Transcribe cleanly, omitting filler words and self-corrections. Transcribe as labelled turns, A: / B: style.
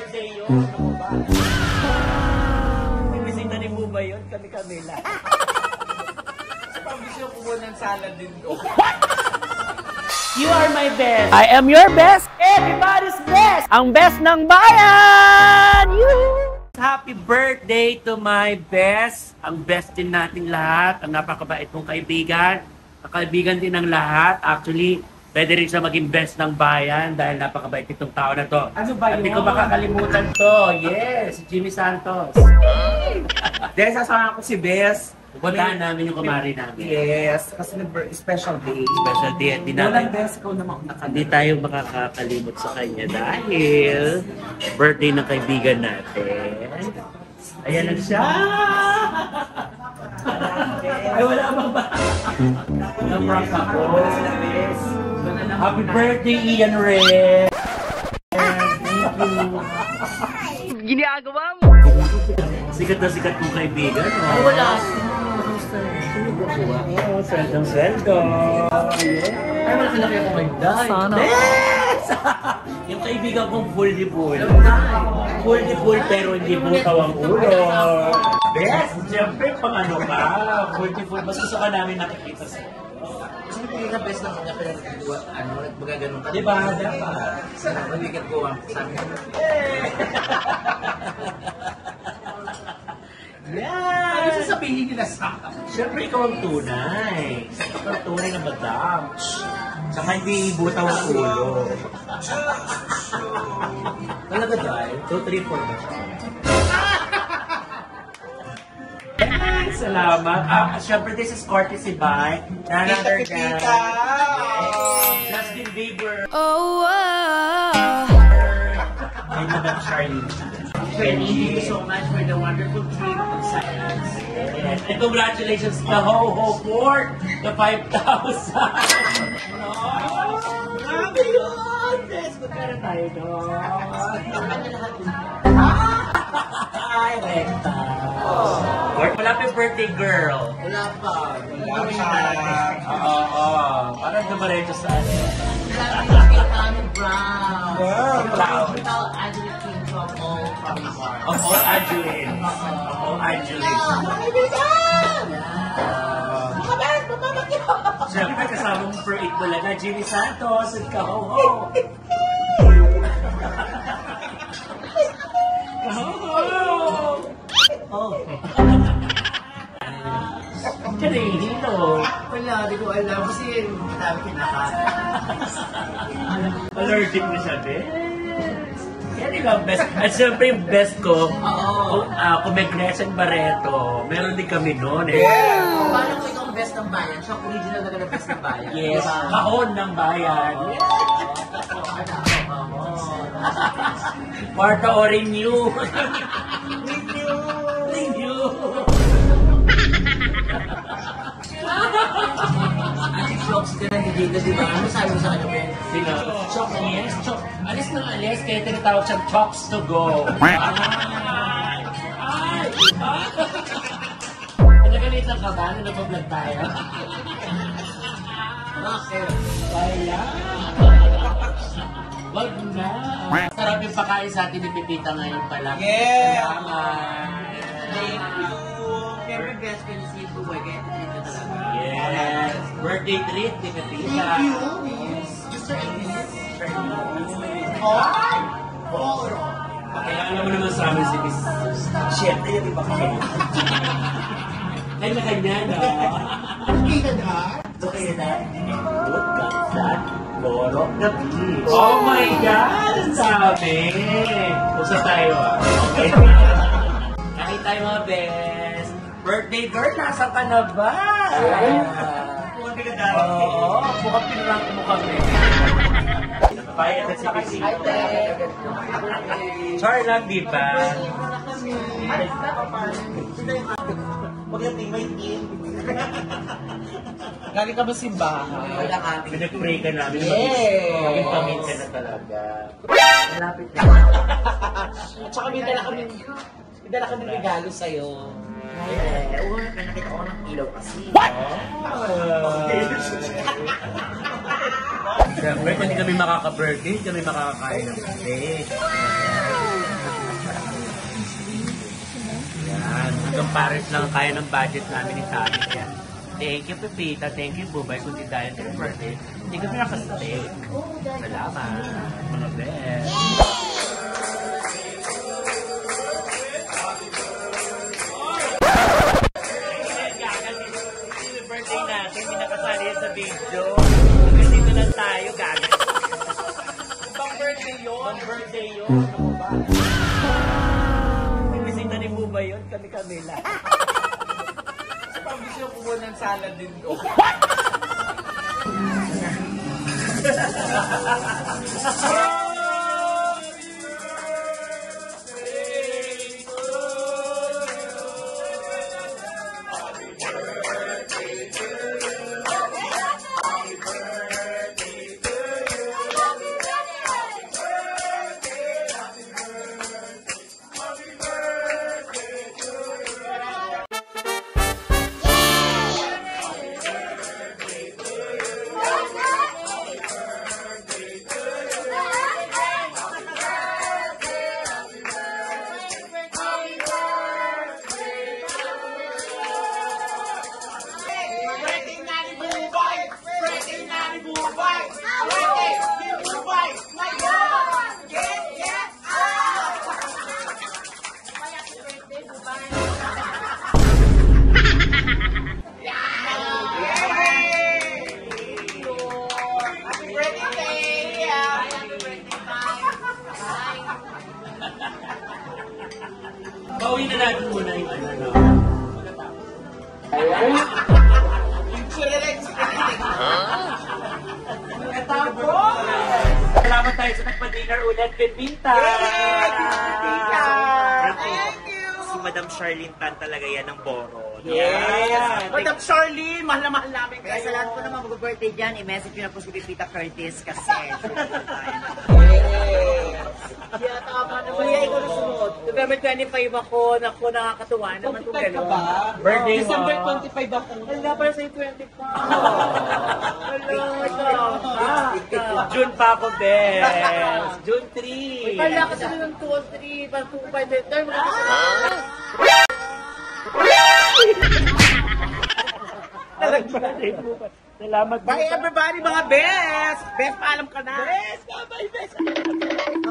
A: birthday yun. May bisita ni Buba yun, kami-kami lang.
B: Sa pambisyo ko ng salad din doon.
A: You are my best. I am your best. Everybody's best. Ang best ng bayan. Happy birthday to my best. Ang best din nating lahat. Ang napakabait kong kaibigan. Ang kaibigan din ng lahat. Actually, pwede rin siya maging best ng bayan dahil napakabait itong tao na to.
B: Ano ba yun?
A: At di ko makakalimutan to. Yes, si Jimmy Santos.
B: Dahil sasama ko si Bes.
A: Pupuntahan namin yung kumari namin.
B: Yes, kasi special day.
A: Special day. At di natin,
B: Walang Bes ko naman
A: hindi tayo makakakalimot sa kanya dahil birthday ng kaibigan natin. Ayan na siya! Ay, wala ba? Na-prank ako. Happy birthday, Ian Red! Thank you. Ginagawa mo! Sikat na sikat kong kaibigan. Ay, wala. Oh, sweldo.
B: Ay, malaki-laki ako ngayon.
A: Sana. Yes! Yung kaibigan kong full di full. Full di full pero hindi butaw ang ulo. Yes! Siyempre, pang ano ka. Full di full. Mas gusto ka namin nakikita sa'yo.
B: Kasi hindi ka best lang kanya pinag-iwa. Ano, magaganon ka.
A: Diba? Dapat.
B: Mabigat ko ang sabi ko.
A: Yeah!
B: Ano sasabihin nila sa akin?
A: Siyempre, ikaw ang tunay. Ikaw ang tunay na madam. Saka hindi butaw ang ulo.
B: Talaga dahil?
A: 2, 3, 4 ba siya? Salamat. Siyempre, this is courtesy by another guy. Justin Bieber.
C: Oh, wow.
A: And Madam Charlene. Thank you so much for the wonderful treat of silence. And congratulations to Ho-Ho for the 5,000. Grabe yun! Yes, magkara tayo doon. Ay, rekta. Wala pa yung birthday girl.
B: Wala pa.
A: Oo. Parang dumaretso sa ano.
B: Brown.
A: Wow.
B: Angelique King from all Promise Bar.
A: Of all Angeline. Of all Angeline. Siyempre, kasama mo for 8 talaga, Jimmy Santos at Kaho-Ho. Kaho-Ho! Oh. Kanino?
B: Wala, di ko alam kasi dami kinakain.
A: Allergic na siya, be. Yan yung best. At siyempre yung best ko, kung may Gretchen Barreto, meron din kami noon eh.
B: Paano ko ikaw ang best ng bayan? Siya original na ng best ng bayan.
A: Yes, kahon ng bayan. Marta o renew. Renew.
B: Ate Chokes ka na hindi ka, di ba? Ano sabi mo sa kanya, Ben?
A: Sino? Chok, yes. Chok. Alis ng alis, kaya tinatawag siyang Chokes to go. Ay! Nagalitan ka ba? Nag-vlog tayo?
B: Bakit?
A: Wala. Wag na. Sarap yung pakain sa atin ni Pipita ngayon pala.
B: Yeah.
A: Salamat.
B: Thank you. Very best when you see Buboy. Kaya treat ka talaga.
A: Yes. Birthday treat ni Pipita.
B: Thank you. Mr. Elvis.
A: Kaya alam mo naman sa amin si Miss. Siyempre yung iba kasi. Kanya-kanya na.
B: Located ha?
A: Located ha? Good God. Loro gabi. Oh my God! Ang sabi! Usa tayo ah. Okay. Kahit tayo mga best. Birthday girl, nasa ka na ba? Mukhang ka darating. Oo, mukhang pinrank mo kami. Nakapayag at si Pisi. Char lang, di ba?
B: Magandang may team. Lagi ka ba simbahan? Wala kami.
A: Pinag-pray ka namin.
B: Yes!
A: Maging paminsan na talaga.
B: Malapit na. At saka may dala kami regalo sa'yo. Oo, nakita ko ng ilaw kasi.
A: What? Siyempre, kung hindi kami makaka-birthday, hindi kami makakakain ng birthday. Paris lang kaya ng budget namin ni Tami. Kaya, thank you, Pepita. Thank you, Bubay. Kung di dahil sa birthday, hindi kami nakastay. Salamat, mga best. Birthday natin, hindi nakasali yan sa video. Hanggang dito lang tayo, gaga. Ibang birthday yun. Ibang birthday yun. Ano ba? May bisita ni Buba yun, kami-kami lang.
B: Sa pambisyo kumuha ng salad din doon.
A: Bawin na natin muna yung ano. Salamat tayo sa nagpa-dinner ulit, Pepita!
B: Thank you!
A: Si Madam Charlene Tan talaga yan ng Boro.
B: Yes! Madam Charlene, mahal na mahal namin
D: Kaya
B: kayo.
D: sa lahat po naman mag-birthday dyan, i-message nyo na po si Pepita Curtis kasi
B: Kaya tama naman.
D: Kuya, ikaw na sunod. November 25 ako. Naku, nakakatuwa naman kung
B: 25 ka
D: gano'n.
B: ba?
A: Birthday mo.
B: December 25 ako.
D: Wala para sa'yo 25. Wala,
A: June pa ako, best. June 3.
D: Kala kasi ng 2 or 3, parang 2, 5, 10.
A: Salamat.
B: Bye everybody mga best! Best, paalam ka na! Best! Bye, best!